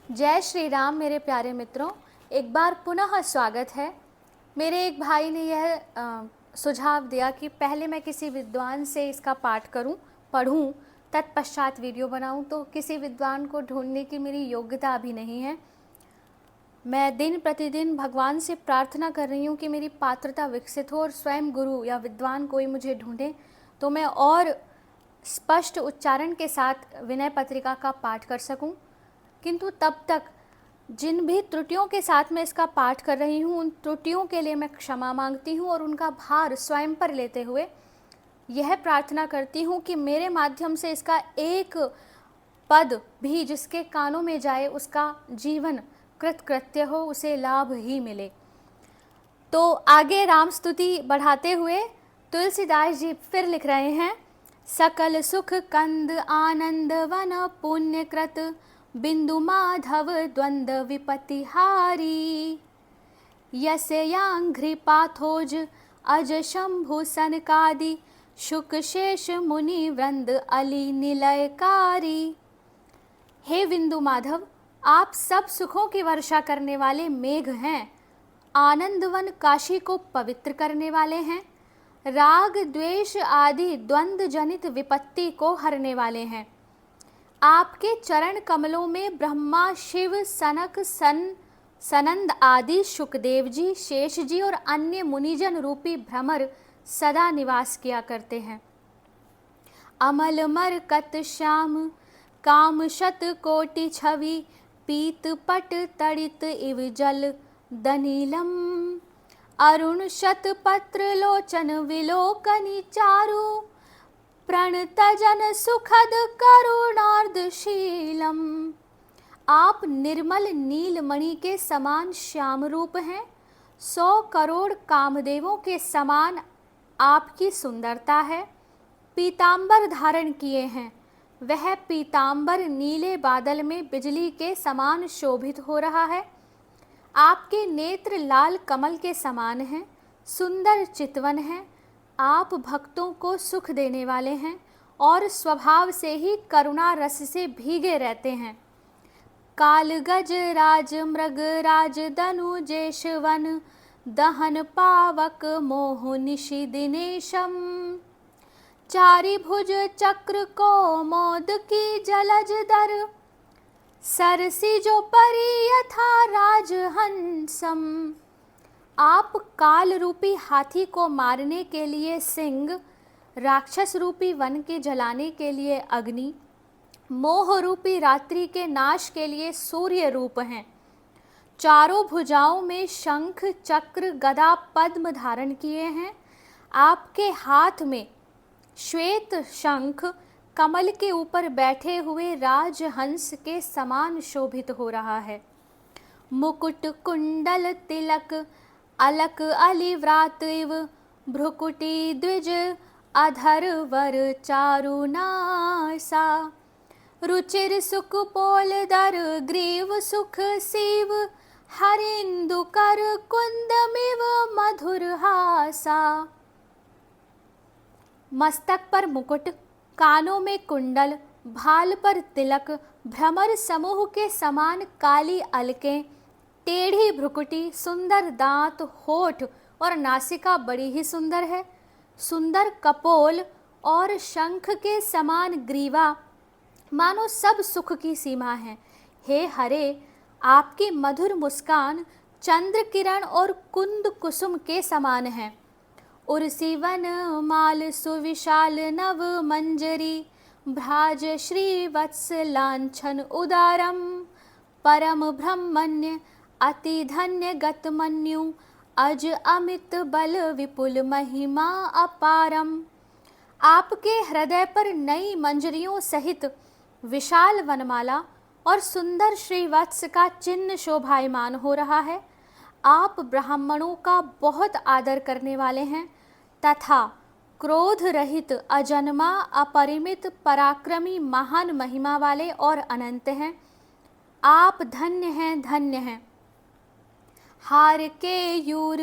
जय श्री राम मेरे प्यारे मित्रों, एक बार पुनः स्वागत है। मेरे एक भाई ने यह सुझाव दिया कि पहले मैं किसी विद्वान से इसका पाठ पढ़ूं, तत्पश्चात वीडियो बनाऊं। तो किसी विद्वान को ढूंढने की मेरी योग्यता अभी नहीं है। मैं दिन प्रतिदिन भगवान से प्रार्थना कर रही हूँ कि मेरी पात्रता विकसित हो और स्वयं गुरु या विद्वान कोई मुझे ढूंढे तो मैं और स्पष्ट उच्चारण के साथ विनय पत्रिका का पाठ कर सकूं। किंतु तब तक जिन भी त्रुटियों के साथ मैं इसका पाठ कर रही हूँ, उन त्रुटियों के लिए मैं क्षमा मांगती हूँ और उनका भार स्वयं पर लेते हुए यह प्रार्थना करती हूँ कि मेरे माध्यम से इसका एक पद भी जिसके कानों में जाए उसका जीवन कृतकृत्य हो, उसे लाभ ही मिले। तो आगे राम स्तुति बढ़ाते हुए तुलसीदास जी फिर लिख रहे हैं, सकल सुख कंद आनंद वन पुण्यकृत बिंदु माधव द्वंद विपतिहारी यस्यांघ्रि पाथोज अज शंभु सनकादि शुक शेष मुनि वृंद अली निलयकारी। हे बिंदु माधव, आप सब सुखों की वर्षा करने वाले मेघ हैं, आनंदवन काशी को पवित्र करने वाले हैं, राग द्वेष आदि द्वंद्व जनित विपत्ति को हरने वाले हैं। आपके चरण कमलों में ब्रह्मा शिव सनक सनंद आदि शुकदेव जी शेष जी और अन्य मुनिजन रूपी भ्रमर सदा निवास किया करते हैं। अमल मरकत श्याम काम शत कोटि छवि पीत पट तड़ित इव जल दनीलम अरुण शत पत्र लोचन विलोकनी चारु प्रणतजन सुखद करुणार्धशीलम। आप निर्मल नीलमणि के समान श्याम रूप हैं, 100 करोड़ कामदेवों के समान आपकी सुंदरता है। पीतांबर धारण किए हैं, वह पीतांबर नीले बादल में बिजली के समान शोभित हो रहा है। आपके नेत्र लाल कमल के समान हैं, सुंदर चितवन हैं। आप भक्तों को सुख देने वाले हैं और स्वभाव से ही करुणा रस से भीगे रहते हैं। काल गज राज मृग राज धनु जेशवन दहन पावक मोह निशि दिनेशम चारि भुज चक्र को मोद की जलज दर सरसी जो परी यथा राजहंसम। आप काल रूपी हाथी को मारने के लिए सिंह, राक्षस रूपी वन के जलाने के लिए अग्नि, मोह रूपी रात्रि के नाश के लिए सूर्य रूप हैं। चारों भुजाओं में शंख चक्र गदा पद्म धारण किए हैं। आपके हाथ में श्वेत शंख कमल के ऊपर बैठे हुए राजहंस के समान शोभित हो रहा है। मुकुट कुंडल तिलक अलक अलिव्रात इव भ्रुकुटी द्विज अधर वर चारुनासा रुचिर सुख पोल दर ग्रीव सुख सीव हरिंदु कर कुंदमिव मधुर हासा। मस्तक पर मुकुट, कानों में कुंडल, भाल पर तिलक, भ्रमर समूह के समान काली अलकें, टेढ़ी भ्रुकुटी, सुंदर दांत, होठ और नासिका बड़ी ही सुंदर है। सुंदर कपोल और शंख के समान ग्रीवा, मानो सब सुख की सीमा है। हे हरे, आपकी मधुर मुस्कान चंद्र किरण और कुंद कुसुम के समान है। उर्सी वन माल सुविशाल नव मंजरी भ्राज श्री वत्स लांछन उदारम परम ब्रह्मण्य अति धन्य गतमन्यु अज अमित बल विपुल महिमा अपारम। आपके हृदय पर नई मंजरियों सहित विशाल वनमाला और सुंदर श्रीवत्स का चिन्ह शोभायमान हो रहा है। आप ब्राह्मणों का बहुत आदर करने वाले हैं तथा क्रोध रहित अजन्मा अपरिमित पराक्रमी महान महिमा वाले और अनंत हैं। आप धन्य हैं, धन्य हैं। हार के यूर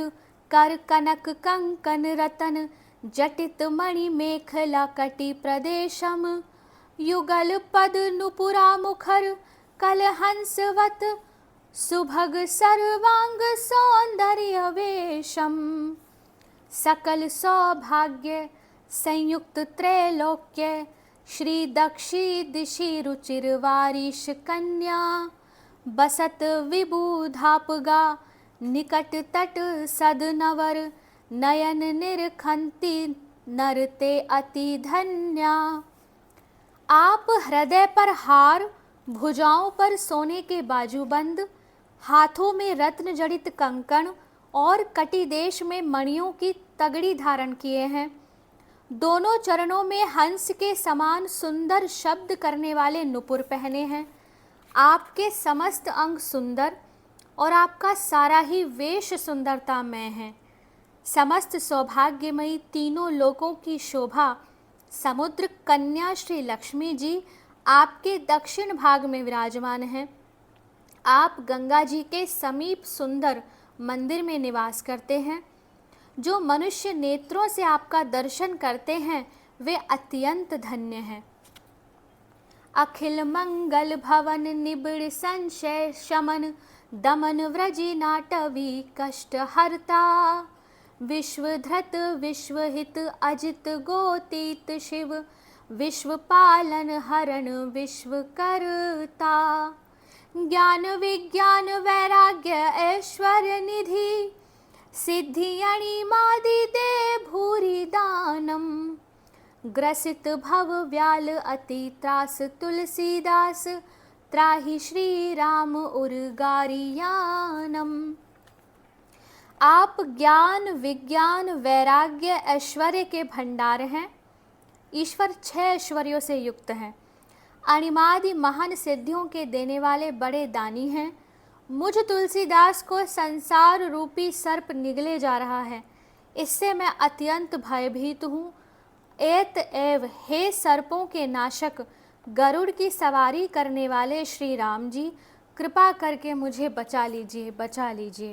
कर कनक कंकन रतन जटित मणि मेखला कटि प्रदेशम युगल पद नुपुरा मुखर कलहंसवत सुभग सर्वांग सौंदर्य वेशम, सकल सौभाग्य संयुक्त त्रैलोक्य, श्री दक्षी दिशि रुचिर वारिश कन्या, बसत विबुधापगा निकट तट सदनवर, नयन निरखंती नरते अति धन्या। आप हृदय पर हार, भुजाओं पर सोने के बाजूबंद, हाथों में रत्न जड़ित कंकण और कटी देश में मणियों की तगड़ी धारण किए हैं। दोनों चरणों में हंस के समान सुंदर शब्द करने वाले नुपुर पहने हैं। आपके समस्त अंग सुंदर और आपका सारा ही वेश सुंदरतामय है। समस्त सौभाग्यमयी तीनों लोकों की शोभा समुद्र कन्या श्री लक्ष्मी जी आपके दक्षिण भाग में विराजमान हैं। आप गंगा जी के समीप सुंदर मंदिर में निवास करते हैं। जो मनुष्य नेत्रों से आपका दर्शन करते हैं वे अत्यंत धन्य हैं। अखिल मंगल भवन निबिड़ संशय शमन, दमन व्रजी नाटवी कष्ट हरता, विश्वधृत विश्वहित अजित गोतीत शिव, विश्व पालन हरण विश्व करता, ज्ञान विज्ञान वैराग्य ऐश्वर्य निधि, सिद्धि अणिमादि दे भूरि दानम, ग्रसित भव व्याल अति त्रास तुलसीदास, त्राहि श्री राम उर्गारियानम। आप ज्ञान विज्ञान वैराग्य ऐश्वर्य के भंडार हैं। ईश्वर 6 ऐश्वर्यों से युक्त हैं। अणिमादि महान सिद्धियों के देने वाले बड़े दानी हैं। मुझ तुलसीदास को संसार रूपी सर्प निगले जा रहा है, इससे मैं अत्यंत भयभीत हूँ। एत एव हे सर्पों के नाशक, गरुड़ की सवारी करने वाले श्री राम जी, कृपा करके मुझे बचा लीजिए, बचा लीजिए।